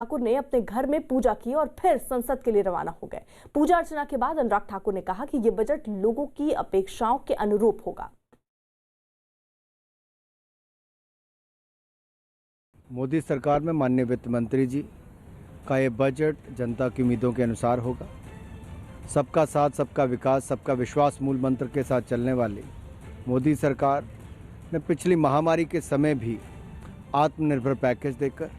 ठाकुर ने अपने घर में पूजा की और फिर संसद के लिए रवाना हो गए। पूजा अर्चना के बाद अनुराग ठाकुर ने कहा कि यह बजट लोगों की अपेक्षाओं के अनुरूप होगा। मोदी सरकार में माननीय वित्त मंत्री जी का ये बजट जनता की उम्मीदों के अनुसार होगा। सबका साथ, सबका विकास, सबका विश्वास मूल मंत्र के साथ चलने वाली मोदी सरकार ने पिछली महामारी के समय भी आत्मनिर्भर पैकेज देकर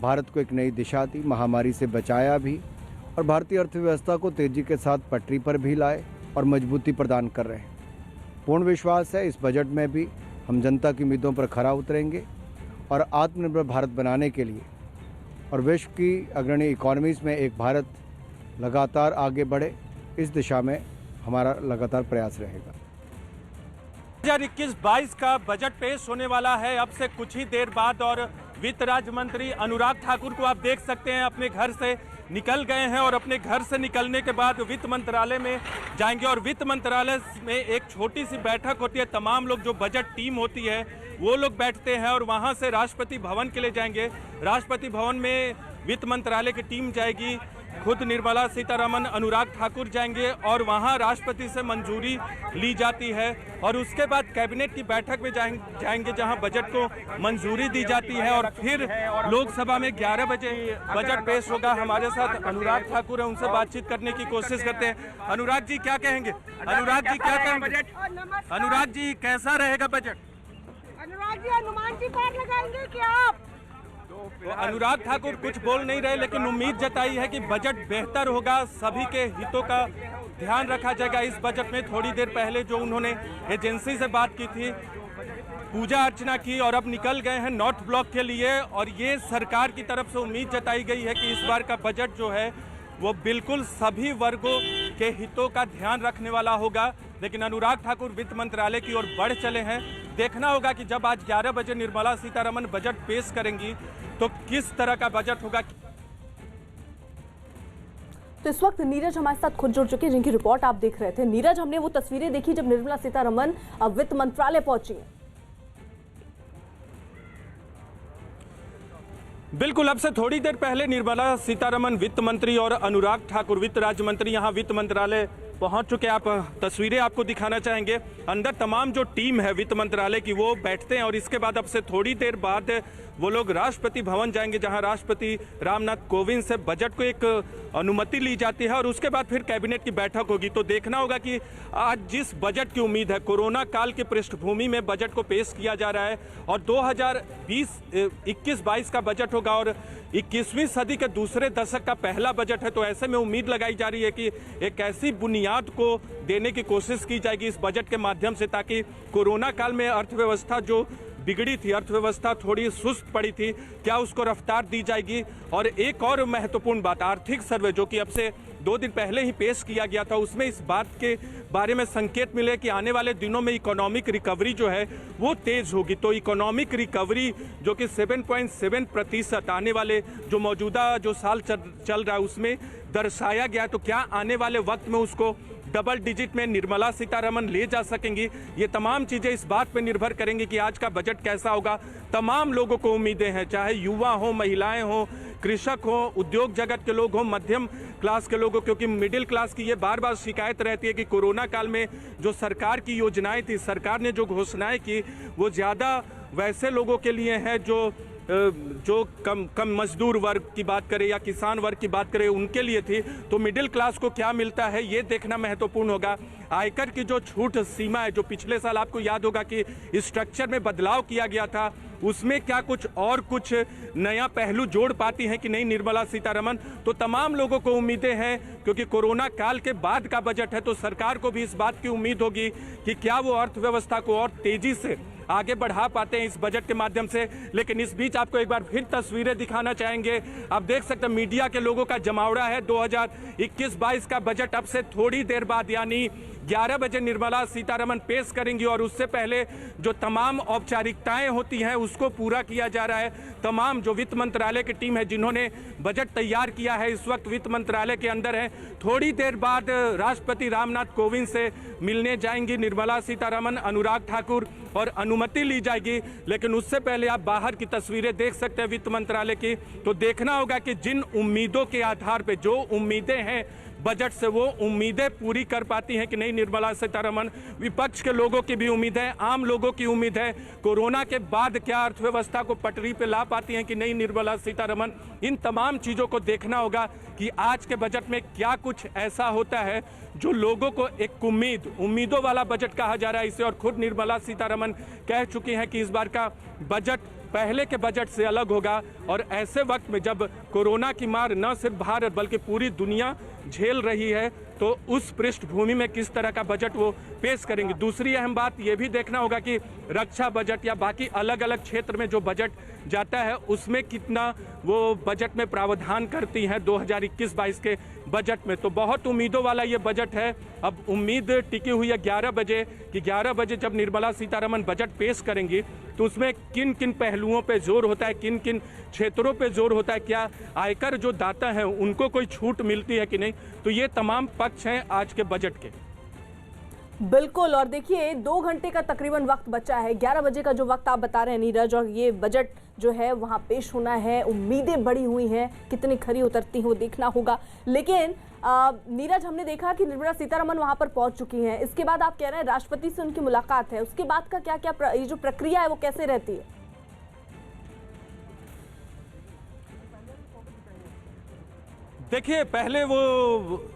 भारत को एक नई दिशा दी, महामारी से बचाया भी और भारतीय अर्थव्यवस्था को तेजी के साथ पटरी पर भी लाए और मजबूती प्रदान कर रहे हैं। पूर्ण विश्वास है इस बजट में भी हम जनता की उम्मीदों पर खरा उतरेंगे और आत्मनिर्भर भारत बनाने के लिए और विश्व की अग्रणी इकोनॉमीज़ में एक भारत लगातार आगे बढ़े, इस दिशा में हमारा लगातार प्रयास रहेगा। 2021-22 का बजट पेश होने वाला है अब से कुछ ही देर बाद और वित्त राज्य मंत्री अनुराग ठाकुर को आप देख सकते हैं अपने घर से निकल गए हैं और अपने घर से निकलने के बाद वित्त मंत्रालय में जाएंगे और वित्त मंत्रालय में एक छोटी सी बैठक होती है। तमाम लोग जो बजट टीम होती है वो लोग बैठते हैं और वहां से राष्ट्रपति भवन के लिए जाएंगे। राष्ट्रपति भवन में वित्त मंत्रालय की टीम जाएगी, खुद निर्मला सीतारमण, अनुराग ठाकुर जाएंगे और वहां राष्ट्रपति से मंजूरी ली जाती है और उसके बाद कैबिनेट की बैठक में जाएंगे जहां बजट को मंजूरी दी जाती है और फिर लोकसभा में 11 बजे बजट पेश होगा। हमारे साथ अनुराग ठाकुर है, उनसे बातचीत करने की कोशिश करते हैं। अनुराग जी क्या कहेंगे? अनुराग जी क्या कहेंगे? अनुराग जी कैसा रहेगा बजट? अनुराग जी हनुमान जी पार लगाएंगे क्या आप? तो अनुराग ठाकुर कुछ बोल नहीं रहे लेकिन उम्मीद जताई है कि बजट बेहतर होगा, सभी के हितों का ध्यान रखा जाएगा इस बजट में। थोड़ी देर पहले जो उन्होंने एजेंसी से बात की थी, पूजा अर्चना की और अब निकल गए हैं नॉर्थ ब्लॉक के लिए और ये सरकार की तरफ से उम्मीद जताई गई है कि इस बार का बजट जो है वो बिल्कुल सभी वर्गों के हितों का ध्यान रखने वाला होगा। लेकिन अनुराग ठाकुर वित्त मंत्रालय की ओर बढ़ चले हैं। देखना होगा कि जब आज 11 बजे निर्मला सीतारमण बजट पेश करेंगी तो किस तरह का बजट होगा। तो इस वक्त नीरज हमारे साथ खुद जुड़ चुके हैं जिनकी रिपोर्ट आप देख रहे थे। नीरज, हमने वो तस्वीरें देखी जब निर्मला सीतारमण वित्त मंत्रालय पहुंची हैं। बिल्कुल, अब से थोड़ी देर पहले निर्मला सीतारमण वित्त मंत्री और अनुराग ठाकुर वित्त राज्य मंत्री यहां वित्त मंत्रालय पहुंच चुके हैं। आप तस्वीरें आपको दिखाना चाहेंगे। अंदर तमाम जो टीम है वित्त मंत्रालय की वो बैठते हैं और इसके बाद अब से थोड़ी देर बाद वो लोग राष्ट्रपति भवन जाएंगे जहां राष्ट्रपति रामनाथ कोविंद से बजट को एक अनुमति ली जाती है और उसके बाद फिर कैबिनेट की बैठक होगी। तो देखना होगा कि आज जिस बजट की उम्मीद है, कोरोना काल की पृष्ठभूमि में बजट को पेश किया जा रहा है और 2021-22 का बजट होगा और 21वीं सदी के दूसरे दशक का पहला बजट है। तो ऐसे में उम्मीद लगाई जा रही है कि एक ऐसी बुनियाद को देने की कोशिश की जाएगी इस बजट के माध्यम से ताकि कोरोना काल में अर्थव्यवस्था जो बिगड़ी थी, अर्थव्यवस्था थोड़ी सुस्त पड़ी थी, क्या उसको रफ्तार दी जाएगी। और एक और महत्वपूर्ण बात, आर्थिक सर्वे जो कि अब से 2 दिन पहले ही पेश किया गया था, उसमें इस बात के बारे में संकेत मिले कि आने वाले दिनों में इकोनॉमिक रिकवरी जो है वो तेज होगी। तो इकोनॉमिक रिकवरी जो कि 7.7% आने वाले जो मौजूदा जो साल चल रहा है उसमें दर्शाया गया। तो क्या आने वाले वक्त में उसको डबल डिजिट में निर्मला सीतारमण ले जा सकेंगी? ये तमाम चीजें इस बात पर निर्भर करेंगी कि आज का बजट कैसा होगा। तमाम लोगों को उम्मीदें हैं, चाहे युवा हो, महिलाएं हो, कृषक हो, उद्योग जगत के लोग हो, मध्यम क्लास के लोग हो, क्योंकि मिडिल क्लास की ये बार बार शिकायत रहती है कि कोरोना काल में जो सरकार की योजनाएं थी, सरकार ने जो घोषणाएं की वो ज़्यादा वैसे लोगों के लिए हैं जो कम मजदूर वर्ग की बात करें या किसान वर्ग की बात करें उनके लिए थी। तो मिडिल क्लास को क्या मिलता है ये देखना महत्वपूर्ण होगा। आयकर की जो छूट सीमा है, जो पिछले साल आपको याद होगा कि स्ट्रक्चर में बदलाव किया गया था, उसमें क्या कुछ नया पहलू जोड़ पाती हैं कि नहीं निर्मला सीतारमण। तो तमाम लोगों को उम्मीदें हैं क्योंकि कोरोना काल के बाद का बजट है तो सरकार को भी इस बात की उम्मीद होगी कि क्या वो अर्थव्यवस्था को और तेजी से आगे बढ़ा पाते हैं इस बजट के माध्यम से। लेकिन इस बीच आपको एक बार फिर तस्वीरें दिखाना चाहेंगे। आप देख सकते हैं मीडिया के लोगों का जमावड़ा है। 2021-22 का बजट अब से थोड़ी देर बाद यानी 11 बजे निर्मला सीतारमण पेश करेंगी और उससे पहले जो तमाम औपचारिकताएं होती हैं उसको पूरा किया जा रहा है। तमाम जो वित्त मंत्रालय की टीम है जिन्होंने बजट तैयार किया है इस वक्त वित्त मंत्रालय के अंदर है। थोड़ी देर बाद राष्ट्रपति रामनाथ कोविंद से मिलने जाएंगी निर्मला सीतारमण, अनुराग ठाकुर और अनुमति ली जाएगी। लेकिन उससे पहले आप बाहर की तस्वीरें देख सकते हैं वित्त मंत्रालय की, तो देखना होगा कि जिन उम्मीदों के आधार पर जो उम्मीदें हैं बजट से, वो उम्मीदें पूरी कर पाती हैं कि नहीं निर्मला सीतारमण। विपक्ष के लोगों की भी उम्मीद है, आम लोगों की उम्मीद है, कोरोना के बाद क्या अर्थव्यवस्था को पटरी पे ला पाती हैं कि नहीं निर्मला सीतारमण। इन तमाम चीज़ों को देखना होगा कि आज के बजट में क्या कुछ ऐसा होता है जो लोगों को एक उम्मीदों वाला बजट कहा जा रहा है इसे। और खुद निर्मला सीतारमण कह चुकी हैं कि इस बार का बजट पहले के बजट से अलग होगा। और ऐसे वक्त में जब कोरोना की मार न सिर्फ भारत बल्कि पूरी दुनिया झेल रही है, तो उस पृष्ठभूमि में किस तरह का बजट वो पेश करेंगे। दूसरी अहम बात ये भी देखना होगा कि रक्षा बजट या बाकी अलग अलग क्षेत्र में जो बजट जाता है उसमें कितना वो बजट में प्रावधान करती हैं 2021-22 के बजट में। तो बहुत उम्मीदों वाला ये बजट है। अब उम्मीद टिकी हुई है 11 बजे कि 11 बजे जब निर्मला सीतारमण बजट पेश करेंगी तो उसमें किन किन पहलुओं पे जोर होता है, किन किन क्षेत्रों पे जोर होता है, क्या आयकर जो दाता हैं उनको कोई छूट मिलती है कि नहीं। तो ये तमाम पक्ष हैं आज के बजट के। बिल्कुल। और देखिए 2 घंटे का तकरीबन वक्त बचा है, 11 बजे का जो वक्त आप बता रहे हैं नीरज, और ये बजट जो है वहाँ पेश होना है। उम्मीदें बढ़ी हुई हैं, कितनी खरी उतरती हैं वो देखना होगा। लेकिन नीरज, हमने देखा कि निर्मला सीतारमण वहाँ पर पहुँच चुकी हैं। इसके बाद आप कह रहे हैं राष्ट्रपति से उनकी मुलाकात है, उसके बाद का क्या क्या ये जो प्रक्रिया है वो कैसे रहती है? देखिए, पहले वो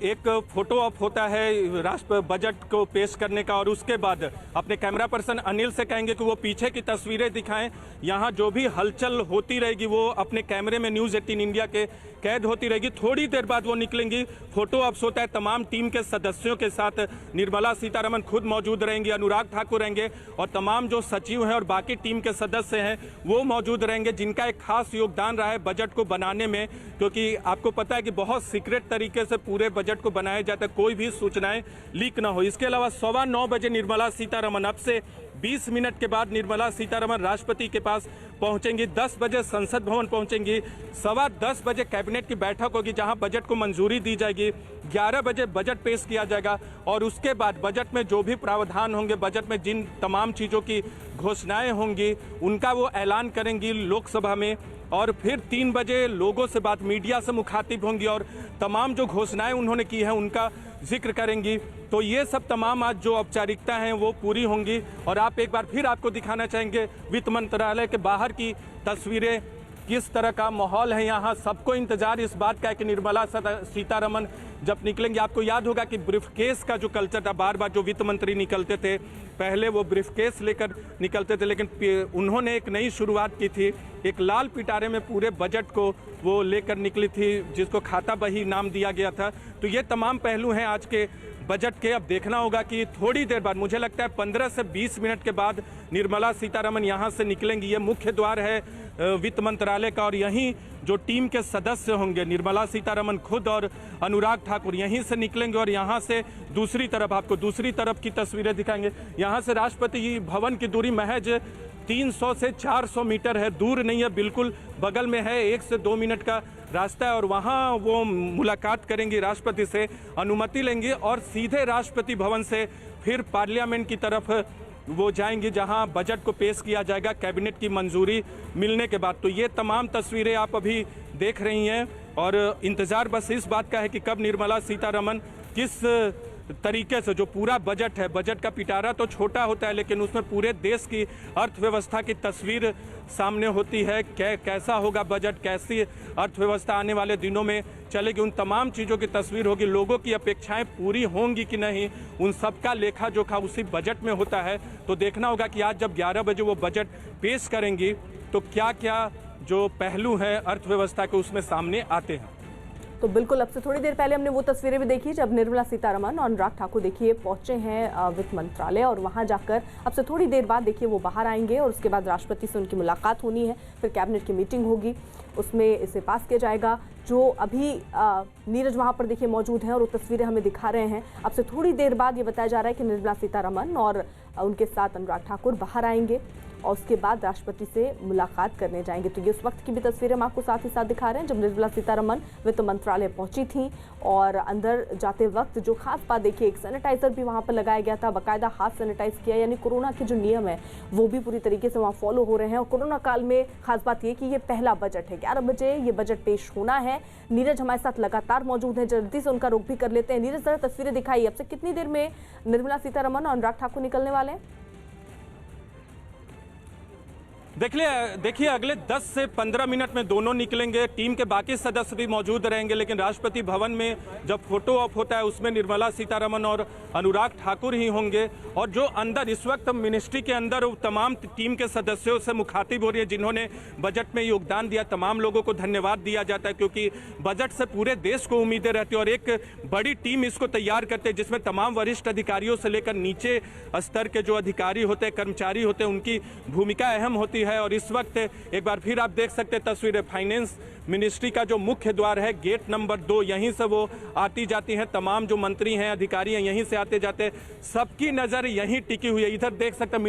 एक फोटो ऑप होता है राष्ट्र बजट को पेश करने का, और उसके बाद अपने कैमरा पर्सन अनिल से कहेंगे कि वो पीछे की तस्वीरें दिखाएं। यहाँ जो भी हलचल होती रहेगी वो अपने कैमरे में न्यूज़ 18 इंडिया के कैद होती रहेगी। थोड़ी देर बाद वो निकलेंगी, फोटो ऑप्स होता है, तमाम टीम के सदस्यों के साथ निर्मला सीतारमण खुद मौजूद रहेंगी, अनुराग ठाकुर रहेंगे और तमाम जो सचिव हैं और बाकी टीम के सदस्य हैं वो मौजूद रहेंगे, जिनका एक खास योगदान रहा है बजट को बनाने में। क्योंकि आपको पता है कि बहुत सीक्रेट तरीके से पूरे बजट को बनाया जाता है, कोई भी सूचनाएं लीक ना हो। इसके अलावा 9:15 बजे निर्मला सीतारमण, अब से 20 मिनट के बाद निर्मला सीतारमण राष्ट्रपति के पास पहुंचेंगी। 10 बजे संसद भवन पहुंचेंगी। 10:15 बजे कैबिनेट की बैठक होगी जहां बजट को मंजूरी दी जाएगी। 11 बजे बजट पेश किया जाएगा और उसके बाद बजट में जो भी प्रावधान होंगे, बजट में जिन तमाम चीज़ों की घोषणाएं होंगी उनका वो ऐलान करेंगी लोकसभा में। और फिर 3 बजे लोगों से बात, मीडिया से मुखातिब होंगी और तमाम जो घोषणाएं उन्होंने की हैं उनका जिक्र करेंगी। तो ये सब तमाम आज जो औपचारिकता हैं वो पूरी होंगी। और आप एक बार फिर आपको दिखाना चाहेंगे वित्त मंत्रालय के बाहर की तस्वीरें, किस तरह का माहौल है यहाँ। सबको इंतजार इस बात का है कि निर्मला सीतारमण जब निकलेंगे। आपको याद होगा कि ब्रीफकेस का जो कल्चर था, बार बार जो वित्त मंत्री निकलते थे पहले वो ब्रीफकेस लेकर निकलते थे, लेकिन उन्होंने एक नई शुरुआत की थी, एक लाल पिटारे में पूरे बजट को वो लेकर निकली थी जिसको खाता बही नाम दिया गया था। तो ये तमाम पहलू हैं आज के बजट के। अब देखना होगा कि थोड़ी देर बाद, मुझे लगता है 15 से 20 मिनट के बाद निर्मला सीतारमण यहाँ से निकलेंगी। ये मुख्य द्वार है वित्त मंत्रालय का और यहीं जो टीम के सदस्य होंगे, निर्मला सीतारमण खुद और अनुराग ठाकुर यहीं से निकलेंगे। और यहाँ से दूसरी तरफ, आपको दूसरी तरफ की तस्वीरें दिखाएंगे। यहाँ से राष्ट्रपति भवन की दूरी महज 300 से 400 मीटर है, दूर नहीं है, बिल्कुल बगल में है, 1 से 2 मिनट का रास्ता है। और वहाँ वो मुलाकात करेंगी राष्ट्रपति से, अनुमति लेंगे और सीधे राष्ट्रपति भवन से फिर पार्लियामेंट की तरफ वो जाएंगे जहां बजट को पेश किया जाएगा कैबिनेट की मंजूरी मिलने के बाद। तो ये तमाम तस्वीरें आप अभी देख रही हैं और इंतज़ार बस इस बात का है कि कब निर्मला सीतारमण किस तरीके से, जो पूरा बजट है, बजट का पिटारा तो छोटा होता है लेकिन उसमें पूरे देश की अर्थव्यवस्था की तस्वीर सामने होती है। कैसा होगा बजट, कैसी अर्थव्यवस्था आने वाले दिनों में चलेगी, उन तमाम चीज़ों की तस्वीर होगी। लोगों की अपेक्षाएं पूरी होंगी कि नहीं, उन सब का लेखा जोखा उसी बजट में होता है। तो देखना होगा कि आज जब 11 बजे वो बजट पेश करेंगी तो क्या क्या जो पहलू हैं अर्थव्यवस्था के उसमें सामने आते हैं। तो बिल्कुल, अब से थोड़ी देर पहले हमने वो तस्वीरें भी देखी जब निर्मला सीतारमण और अनुराग ठाकुर देखिए पहुंचे हैं वित्त मंत्रालय, और वहां जाकर अब से थोड़ी देर बाद देखिए वो बाहर आएंगे और उसके बाद राष्ट्रपति से उनकी मुलाकात होनी है। फिर कैबिनेट की मीटिंग होगी, उसमें इसे पास किया जाएगा। जो अभी नीरज वहाँ पर देखिए मौजूद हैं और वो तस्वीरें हमें दिखा रहे हैं। अब से थोड़ी देर बाद ये बताया जा रहा है कि निर्मला सीतारमण और उनके साथ अनुराग ठाकुर बाहर आएंगे और उसके बाद राष्ट्रपति से मुलाकात करने जाएंगे। तो ये उस वक्त की भी तस्वीरें हम आपको साथ ही साथ दिखा रहे हैं जब निर्मला सीतारमण वित्त मंत्रालय पहुंची थी और अंदर जाते वक्त जो खास बात देखिए, एक सैनिटाइजर भी वहां पर लगाया गया था, बाकायदा हाथ सैनिटाइज किया, यानी कोरोना के जो नियम है वो भी पूरी तरीके से वहां फॉलो हो रहे हैं। और कोरोना काल में खास बात ये कि ये पहला बजट है, 11 बजे ये बजट पेश होना है। नीरज हमारे साथ लगातार मौजूद है, जल्दी से उनका रुख भी कर लेते हैं। नीरज, जरा तस्वीरें दिखाई, अब से कितनी देर में निर्मला सीतारमण और अनुराग ठाकुर निकलने वाले हैं? देखिए अगले 10 से 15 मिनट में दोनों निकलेंगे। टीम के बाकी सदस्य भी मौजूद रहेंगे, लेकिन राष्ट्रपति भवन में जब फोटो ऑफ होता है उसमें निर्मला सीतारमण और अनुराग ठाकुर ही होंगे। और जो अंदर इस वक्त मिनिस्ट्री के अंदर तमाम टीम के सदस्यों से मुखातिब हो रही है जिन्होंने बजट में योगदान दिया, तमाम लोगों को धन्यवाद दिया जाता है, क्योंकि बजट से पूरे देश को उम्मीदें रहती है और एक बड़ी टीम इसको तैयार करते हैं जिसमें तमाम वरिष्ठ अधिकारियों से लेकर नीचे स्तर के जो अधिकारी होते हैं, कर्मचारी होते हैं, उनकी भूमिका अहम होती है। और इस वक्त एक बार फिर आप देख सकते हैं तस्वीरें, फाइनेंस मिनिस्ट्री का जो मुख्य द्वार है गेट नंबर 2, यहीं से वो आती जाती हैं, तमाम जो मंत्री हैं, अधिकारी हैं, यहीं से आते जाते हैं, सबकी नज़र यहीं टिकी हुई है। इधर देख सकते हैं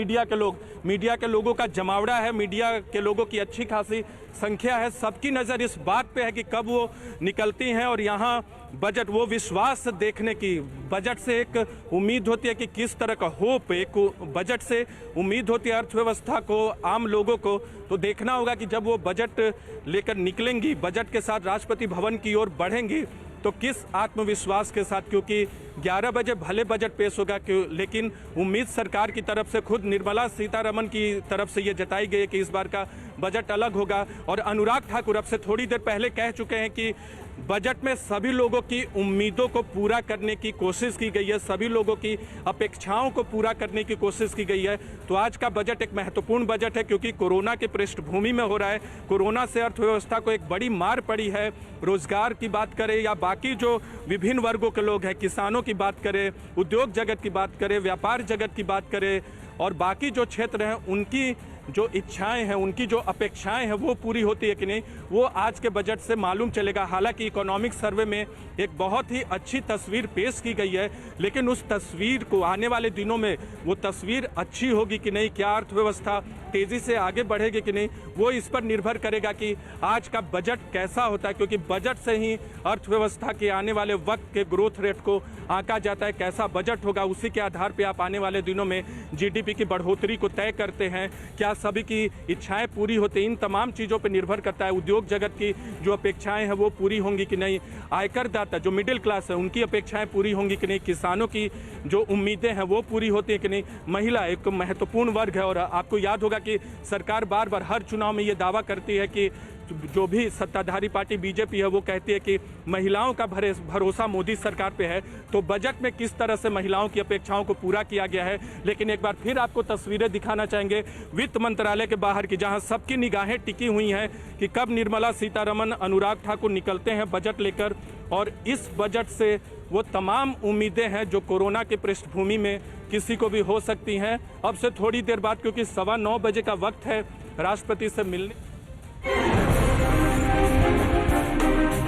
मीडिया के लोगों का जमावड़ा है, मीडिया के लोगों की अच्छी खासी संख्या है। सबकी नज़र इस बात पे है कि कब वो निकलती हैं और यहाँ बजट, वो विश्वास देखने की, बजट से एक उम्मीद होती है कि किस तरह का होप, एक बजट से उम्मीद होती है अर्थव्यवस्था को, आम लोगों को। तो देखना होगा कि जब वो बजट लेकर निकलेंगी, बजट के साथ राष्ट्रपति भवन की ओर बढ़ेंगी, तो किस आत्मविश्वास के साथ, क्योंकि 11 बजे भले बजट पेश होगा, लेकिन उम्मीद सरकार की तरफ से, खुद निर्मला सीतारमण की तरफ से ये जताई गई है कि इस बार का बजट अलग होगा। और अनुराग ठाकुर अब से थोड़ी देर पहले कह चुके हैं कि बजट में सभी लोगों की उम्मीदों को पूरा करने की कोशिश की गई है, सभी लोगों की अपेक्षाओं को पूरा करने की कोशिश की गई है। तो आज का बजट एक महत्वपूर्ण बजट है क्योंकि कोरोना की पृष्ठभूमि में हो रहा है। कोरोना से अर्थव्यवस्था को एक बड़ी मार पड़ी है। रोजगार की बात करें या बाकी जो विभिन्न वर्गों के लोग हैं, किसानों की बात करें, उद्योग जगत की बात करें, व्यापार जगत की बात करें और बाकी जो क्षेत्र हैं, उनकी जो इच्छाएं हैं, उनकी जो अपेक्षाएं हैं, वो पूरी होती है कि नहीं, वो आज के बजट से मालूम चलेगा। हालांकि इकोनॉमिक सर्वे में एक बहुत ही अच्छी तस्वीर पेश की गई है, लेकिन उस तस्वीर को आने वाले दिनों में वो तस्वीर अच्छी होगी कि नहीं, क्या अर्थव्यवस्था तेज़ी से आगे बढ़ेगी कि नहीं, वो इस पर निर्भर करेगा कि आज का बजट कैसा होता है, क्योंकि बजट से ही अर्थव्यवस्था के आने वाले वक्त के ग्रोथ रेट को आंका जाता है। कैसा बजट होगा उसी के आधार पर आप आने वाले दिनों में जीडीपी की बढ़ोतरी को तय करते हैं। क्या सभी की इच्छाएं पूरी होती हैं, इन तमाम चीज़ों पर निर्भर करता है। उद्योग जगत की जो अपेक्षाएं हैं वो पूरी होंगी कि नहीं, आयकर दाता जो मिडिल क्लास है उनकी अपेक्षाएं पूरी होंगी कि नहीं, किसानों की जो उम्मीदें हैं वो पूरी होती हैं कि नहीं। महिला एक महत्वपूर्ण वर्ग है और आपको याद होगा कि सरकार बार बार हर चुनाव में ये दावा करती है कि जो भी सत्ताधारी पार्टी बीजेपी है वो कहती है कि महिलाओं का भरोसा मोदी सरकार पे है। तो बजट में किस तरह से महिलाओं की अपेक्षाओं को पूरा किया गया है। लेकिन एक बार फिर आपको तस्वीरें दिखाना चाहेंगे वित्त मंत्रालय के बाहर की, जहां सबकी निगाहें टिकी हुई हैं कि कब निर्मला सीतारमण, अनुराग ठाकुर निकलते हैं बजट लेकर। और इस बजट से वो तमाम उम्मीदें हैं जो कोरोना की पृष्ठभूमि में किसी को भी हो सकती हैं। अब से थोड़ी देर बाद, क्योंकि 9:15 बजे का वक्त है राष्ट्रपति से मिलने